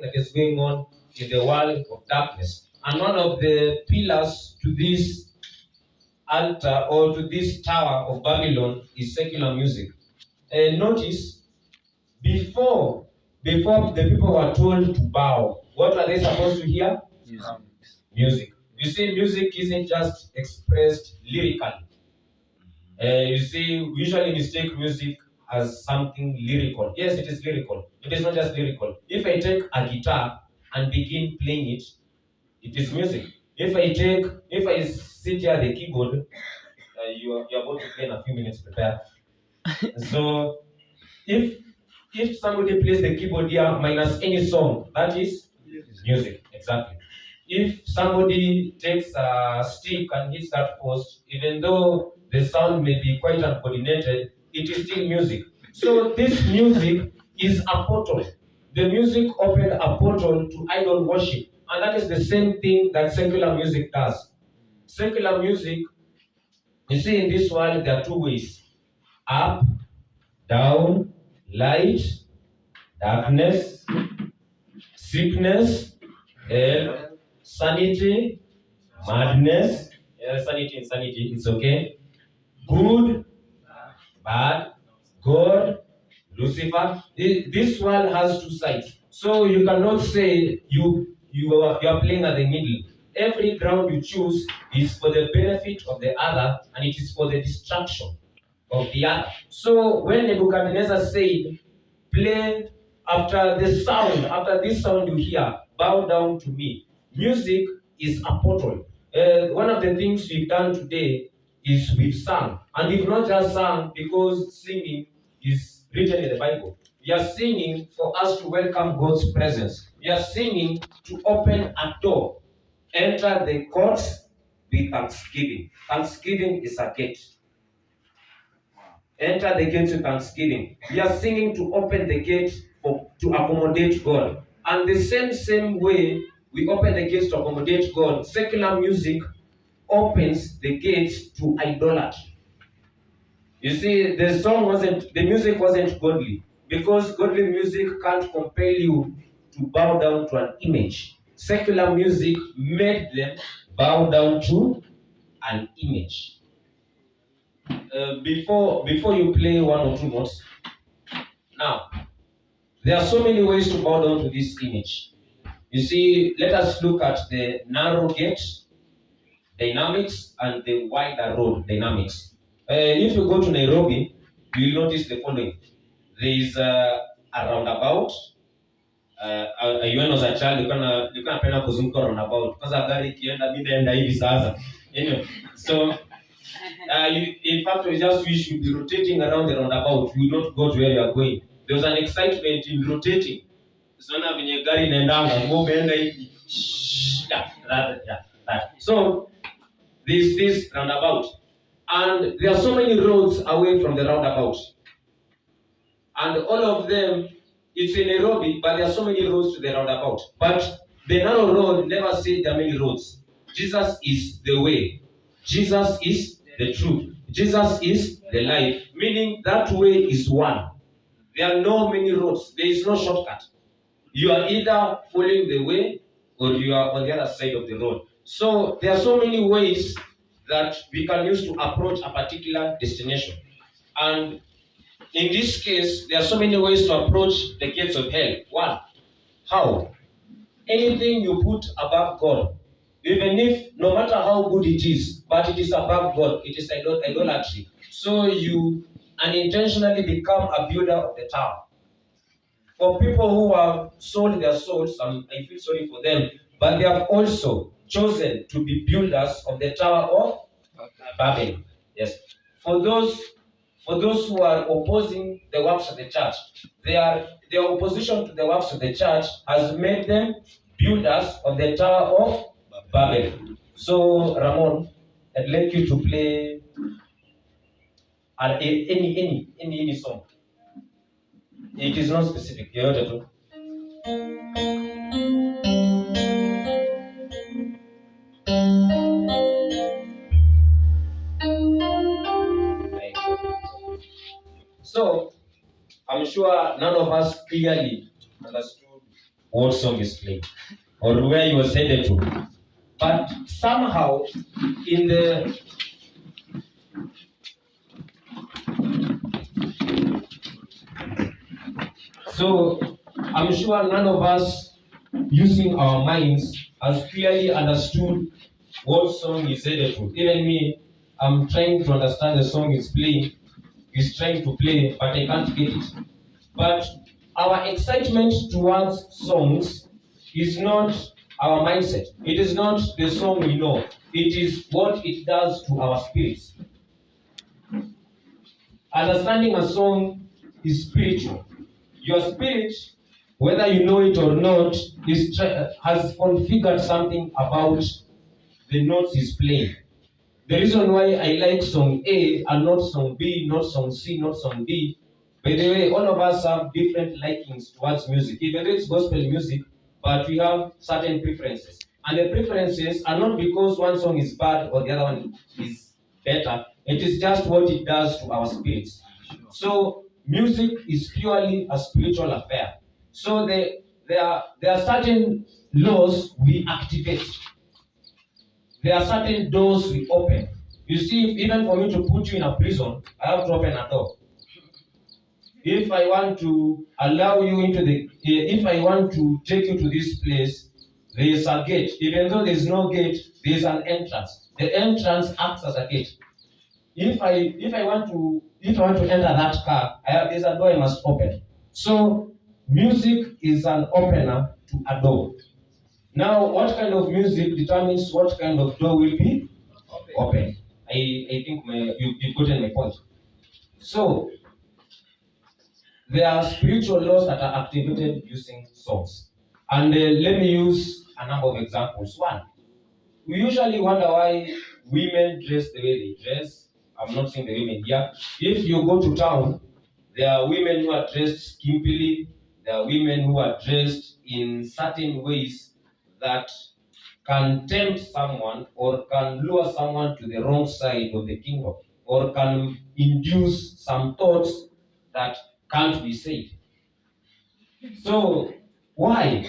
that is going on in the world of darkness. And one of the pillars to this altar or to this tower of Babylon is secular music. Notice, before the people were told to bow, what are they supposed to hear? Music. You see, music isn't just expressed lyrically. You see, we usually mistake music as something lyrical. Yes, it is lyrical. It is not just lyrical. If I take a guitar and begin playing it, it is music. If I sit here at the keyboard, you're about to play in a few minutes, prepare. So if somebody plays the keyboard here minus any song, that is music. Exactly. If somebody takes a stick and hits that post, even though the sound may be quite uncoordinated, it is still music. So this music is a portal. The music opened a portal to idol worship, and that is the same thing that secular music does. Secular music, you see, in this world there are two ways: up, down, light, darkness, sickness, health, sanity, madness. Yeah, sanity, insanity, it's okay. Good, bad, God, Lucifer. This world has two sides. So you cannot say you are playing at the middle. Every ground you choose is for the benefit of the other, and it is for the destruction of the other. So when Nebuchadnezzar said, play after this sound you hear, bow down to me. Music is a portal. One of the things we've done today is we've sung. And we've not just sung because singing is written in the Bible. We are singing for us to welcome God's presence. We are singing to open a door. Enter the courts with thanksgiving. Thanksgiving is a gate. Enter the gate with thanksgiving. We are singing to open the gate to accommodate God. And the same way we open the gates to accommodate God, secular music opens the gates to idolatry. You see, the music wasn't godly, because godly music can't compel you to bow down to an image. Secular music made them bow down to an image. Before you play one or two notes, now there are so many ways to bow down to this image. You see, let us look at the narrow gate dynamics and the wider road dynamics. If you go to Nairobi, you will notice the following. There is a roundabout. When I was a child, nilikuwa napenda kuzunguka roundabout. Kwanza gari ikienda, mimi naenda hivi sasa. Anyway, so in fact, we just wish you'd be rotating around the roundabout. You will not go to where you are going. There was an excitement in rotating. Usiona venye gari inaendanga, ngo umeenda hivi. That. So this roundabout, and there are so many roads away from the roundabout, and all of them, it's in Nairobi, but there are so many roads to the roundabout. But the narrow road never said there are many roads. Jesus is the way. Jesus is the truth. Jesus is the life. Meaning that way is one. There are no many roads. There is no shortcut. You are either following the way or you are on the other side of the road. So there are so many ways that we can use to approach a particular destination. And in this case, there are so many ways to approach the gates of hell. One, how? Anything you put above God, even if no matter how good it is, but it is above God, it is idolatry. So you unintentionally become a builder of the tower. For people who have sold their souls, I feel sorry for them, but they have also chosen to be builders of the Tower of Babel. Yes. For those who are opposing the works of the church, their opposition to the works of the church has made them builders of the Tower of Babel. So, Ramon, I'd like you to play any song. It is not specific. You heard it. So, I'm sure none of us clearly understood what song is playing or where you was headed to. But somehow in the so I'm sure none of us using our minds has clearly understood what song is headed to. Even me, I'm trying to understand the song is trying to play, but I can't get it. But our excitement towards songs is not our mindset. It is not the song we know. It is what it does to our spirits. Understanding a song is spiritual. Your spirit, whether you know it or not, has configured something about the notes he's playing. The reason why I like song A and not song B, not song C, not song D, by the way, all of us have different likings towards music. Even though it's gospel music, but we have certain preferences. And the preferences are not because one song is bad or the other one is better. It is just what it does to our spirits. So music is purely a spiritual affair. So there are certain laws we activate. There are certain doors we open. You see, even for me to put you in a prison, I have to open a door. If I want to allow you if I want to take you to this place, there is a gate. Even though there is no gate, there is an entrance. The entrance acts as a gate. If I want to enter that car, there's a door I must open. So music is an opener to a door. Now, what kind of music determines what kind of door will be open? I think you've gotten my point. So, there are spiritual laws that are activated using songs. And let me use a number of examples. One, we usually wonder why women dress the way they dress. I'm not saying the women here. If you go to town, there are women who are dressed skimpily. There are women who are dressed in certain ways that can tempt someone or can lure someone to the wrong side of the kingdom or can induce some thoughts that can't be said. So, why?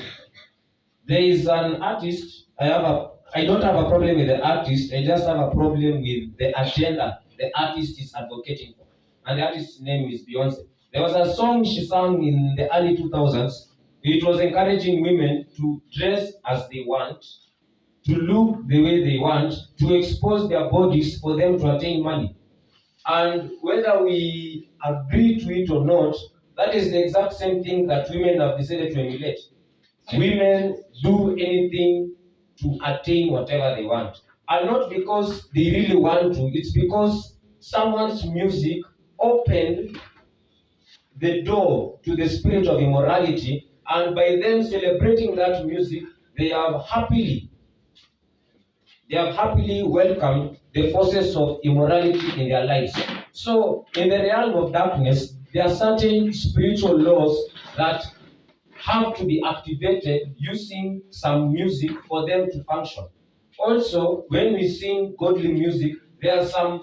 There is an artist, I don't have a problem with the artist, I just have a problem with the agenda the artist is advocating for. And the artist's name is Beyonce. There was a song she sang in the early 2000s. It was encouraging women to dress as they want, to look the way they want, to expose their bodies for them to attain money. And whether we agree to it or not, that is the exact same thing that women have decided to emulate. Women do anything to attain whatever they want. And not because they really want to, it's because someone's music opened the door to the spirit of immorality, and by them celebrating that music, they have happily welcomed the forces of immorality in their lives. So, in the realm of darkness, there are certain spiritual laws that have to be activated using some music for them to function. Also, when we sing godly music, there are some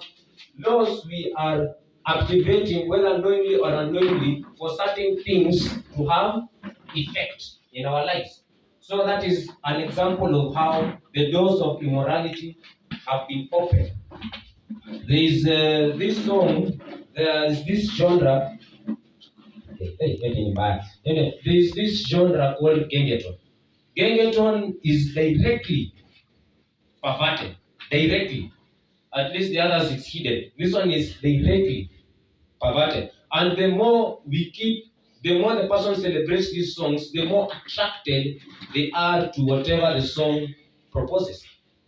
laws we are activating, whether knowingly or unknowingly, for certain things to have effect in our lives. So that is an example of how the doors of immorality have been opened. There is this song, there is this genre. There's this genre called gengeton. Gengeton is directly perverted. Directly. At least the others is hidden. This one is directly perverted. And the more the person celebrates these songs, the more attracted they are to whatever the song proposes.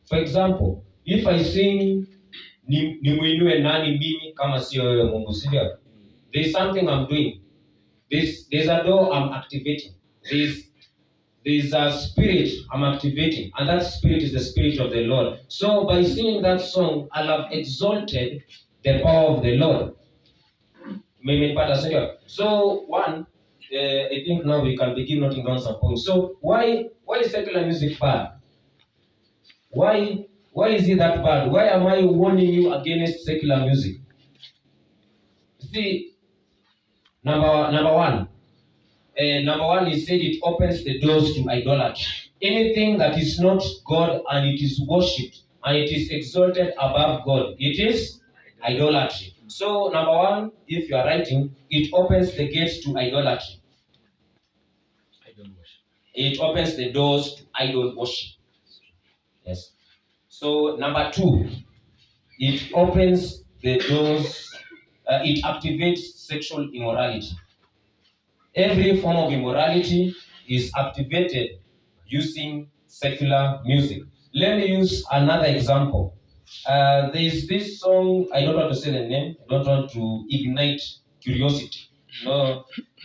For example, if I sing Nimuinue nani mimi kama sio wewe Mungu, sindio? There's something I'm doing. There's a door I'm activating. There's a spirit I'm activating, and that spirit is the spirit of the Lord. So by singing that song, I'll have exalted the power of the Lord. So one, I think now we can begin noting down some points. So why is secular music bad? Why is it that bad? Why am I warning you against secular music? See, number one, Number one, he said it opens the doors to idolatry. Anything that is not God and it is worshipped and it is exalted above God, it is idolatry. So, number one, if you are writing, it opens the gates to idolatry. It opens the doors to idol worship. Yes. So, number two, it opens the doors, it activates sexual immorality. Every form of immorality is activated using secular music. Let me use another example. There is this song, I don't want to say the name, I don't want to ignite curiosity. No,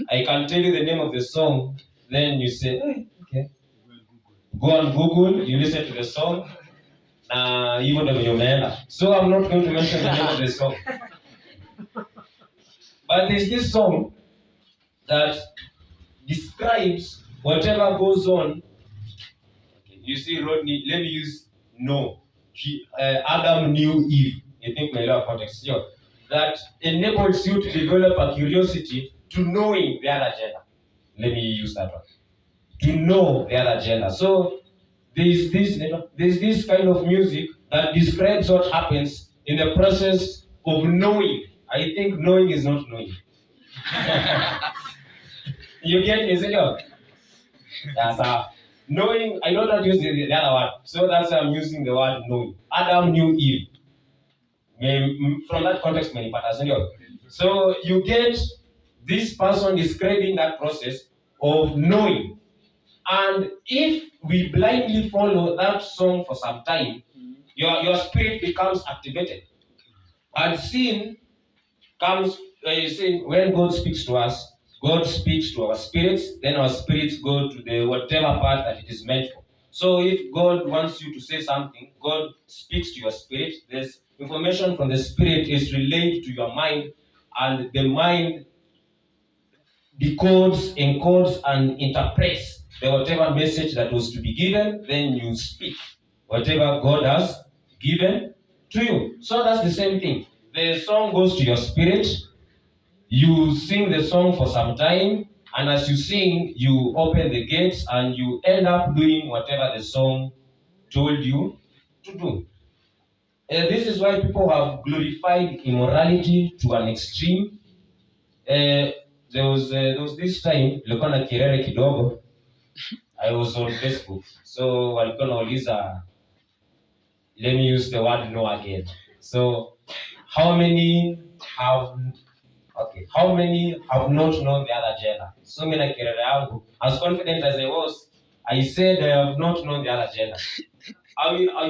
I can tell you the name of the song, then you say, hey, okay. Go on Google, you listen to the song, even though you may. So I'm not going to mention the name of the song. But there's this song that describes whatever goes on. You see, Rodney, let me use no. Adam knew Eve. You think my love context here. That enables you to develop a curiosity to knowing the other gender. Let me use that one. To know the other gender. So there's this kind of music that describes what happens in the process of knowing. I think knowing is not knowing. You get me, Senor? Yes, knowing, I don't want to use the other word. So that's why I'm using the word knowing. Adam knew Eve. From that context, many parts. So you get this person describing that process of knowing. And if we blindly follow that song for some time, your spirit becomes activated. And sin comes, you see, when God speaks to us, God speaks to our spirits, then our spirits go to the whatever part that it is meant for. So if God wants you to say something, God speaks to your spirit. This information from the spirit is relayed to your mind, and the mind decodes, encodes, and interprets the whatever message that was to be given. Then you speak whatever God has given to you. So that's the same thing. The song goes to your spirit. You sing the song for some time, and as you sing, you open the gates and you end up doing whatever the song told you to do. This is why people have glorified immorality to an extreme. There was this time, nilikuwa na kirere kidogo. I was on Facebook, so walikuwa nauliza, let me use the word no again. So, how many have not known the other gender? So mimi na kirere yangu, as confident as I was, I said I have not known the other gender.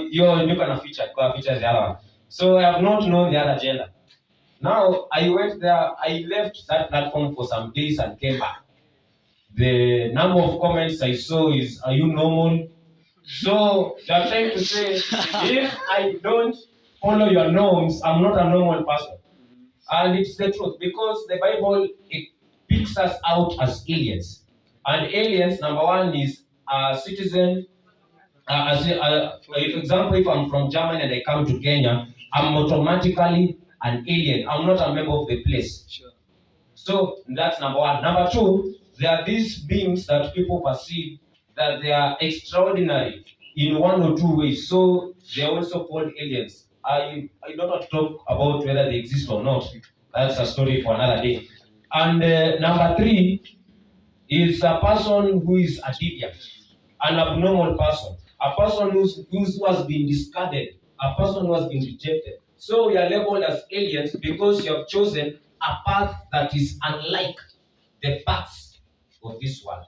You're gonna feature the other one. So I have not known the other gender. Now I went there, I left that platform for some days and came back. The number of comments I saw is, are you normal? So they're trying to say, if I don't follow your norms, I'm not a normal person. And it's the truth, because the Bible, it picks us out as aliens. And aliens, number one, is a citizen. For example, if I'm from Germany and I come to Kenya, I'm automatically an alien. I'm not a member of the place. Sure. So that's number one. Number two, there are these beings that people perceive that they are extraordinary in one or two ways. So they are also called aliens. I don't want to talk about whether they exist or not. That's a story for another day. And number three is a person who is a deviant, an abnormal person, a person who has been discarded, a person who has been rejected. So we are labeled as aliens because you have chosen a path that is unlike the paths of this world.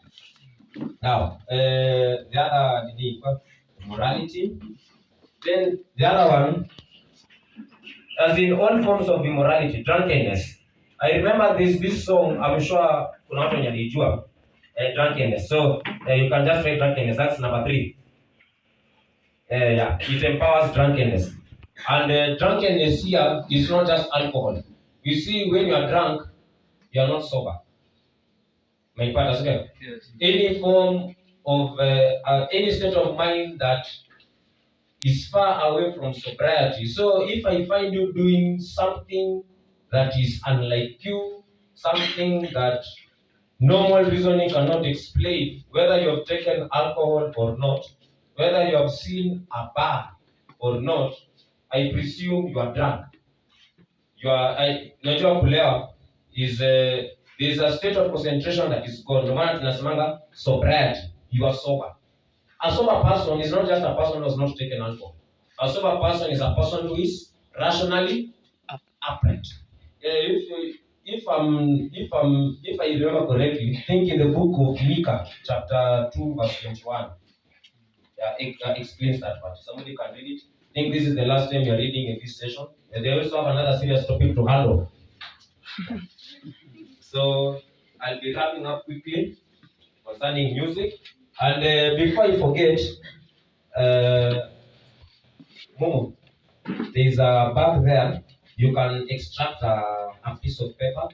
Now, the other morality. Then the other one, as in all forms of immorality, drunkenness. I remember this song, I'm sure kuna watu wenye walijua, drunkenness. So you can just write drunkenness. That's number 3. Yeah, it empowers drunkenness. And drunkenness here is not just alcohol. You see, when you are drunk, you are not sober. My part as well. Yes. Any form of any state of mind that is far away from sobriety. So if I find you doing something that is unlike you, something that Normal reasoning cannot explain whether you have taken alcohol or not, whether you have seen a bar or not. I presume you are drunk. Unajua kulewa is there is a state of concentration that is gone. Ndio maana tunasemanga sobriety. You are sober. A sober person is not just a person who has not taken alcohol. A sober person is a person who is rationally upright. If I remember correctly, I think in the book of Micah, chapter 2, verse 21, it explains that part. Somebody can read it. I think this is the last time you're reading in this session. And they also have another serious topic to handle. So I'll be wrapping up quickly concerning music. And before I forget, Momo, there's a bag there. You can extract a piece of paper.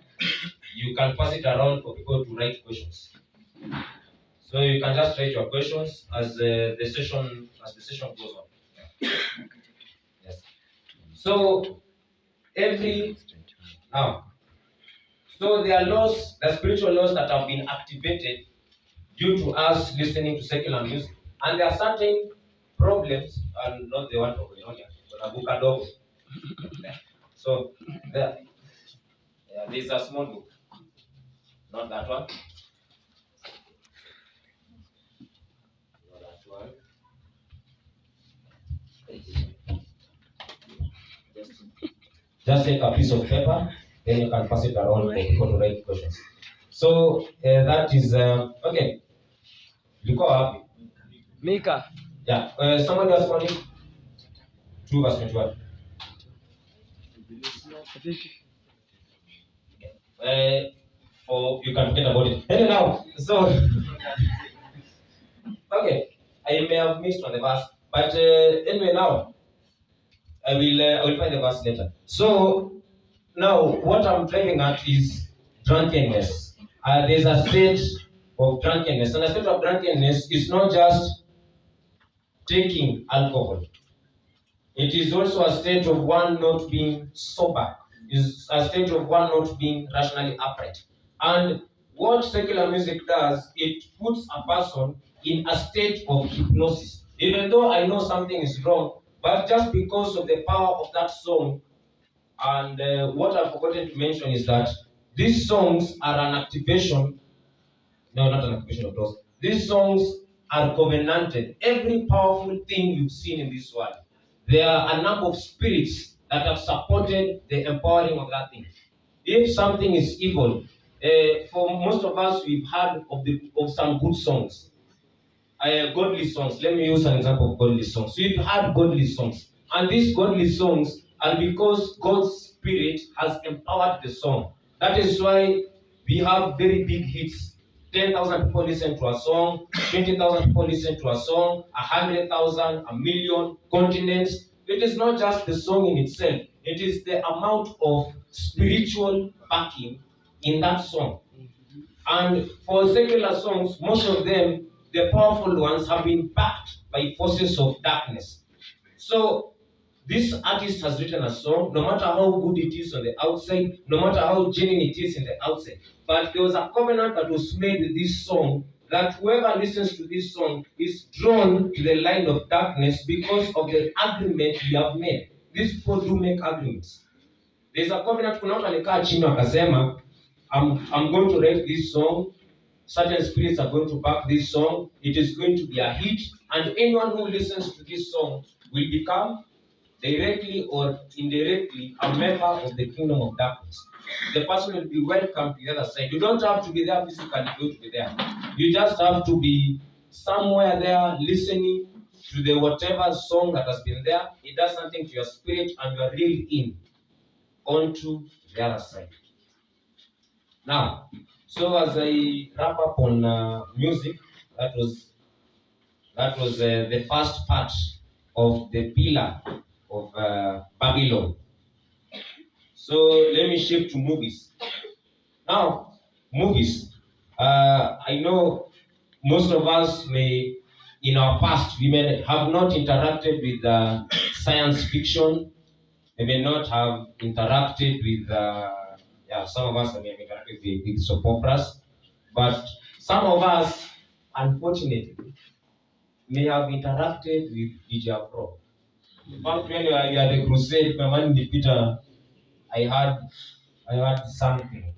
You can pass it around for people to write questions. So you can just write your questions as the session goes on. Yes. So so there are laws, the spiritual laws that have been activated due to us listening to secular music, and there are certain problems, and not the one for Koinonia, so there's a small book, not that one. Just take a piece of paper, then you can pass it around for people to write questions. So that is okay. You go up. Mika. Yeah. Somebody else want it? 2 verse 21. Or you can forget about it. Anyway, now, so okay, I may have missed on the verse, but anyway, now I will find the verse later. So now what I'm driving at is drunkenness. There's a state of drunkenness, and a state of drunkenness is not just taking alcohol. It is also a state of one not being sober. It's a state of one not being rationally upright. And what secular music does, it puts a person in a state of hypnosis. Even though I know something is wrong, but just because of the power of that song, and what I've forgotten to mention is that these songs are an activation. No, not an activation of those. These songs are covenanted. Every powerful thing you've seen in this world, there are a number of spirits that have supported the empowering of that thing. If something is evil, for most of us, we've heard of some good songs, godly songs. Let me use an example of godly songs. We've heard godly songs, and these godly songs are because God's Spirit has empowered the song. That is why we have very big hits. 10,000 people listen to a song, 20,000 people listen to a song, 100,000, a million, continents. It is not just the song in itself, it is the amount of spiritual backing in that song. And for secular songs, most of them, the powerful ones, have been backed by forces of darkness. So this artist has written a song, no matter how good it is on the outside, no matter how genuine it is in the outside. But there was a covenant that was made with this song, that whoever listens to this song is drawn to the line of darkness because of the agreement we have made. These people do make agreements. There's a covenant. Kuna watu alikaa chini akasema, I'm going to write this song. Certain spirits are going to back this song. It is going to be a hit, and anyone who listens to this song will become directly or indirectly a member of the kingdom of darkness. The person will be welcome to the other side. You don't have to be there physically to be there. You just have to be somewhere there listening to the whatever song that has been there. It does something to your spirit, and you are reeled in onto the other side. Now, so as I wrap up on music, that was the first part of the pillar of Babylon. So let me shift to movies. Now, movies. I know most of us may, in our past, we may have not interacted with science fiction. We may not have interacted with, some of us may have interacted with soap operas. But some of us, unfortunately, may have interacted with DJ Pro. In fact, when you are at the crusade, Peter, I heard something.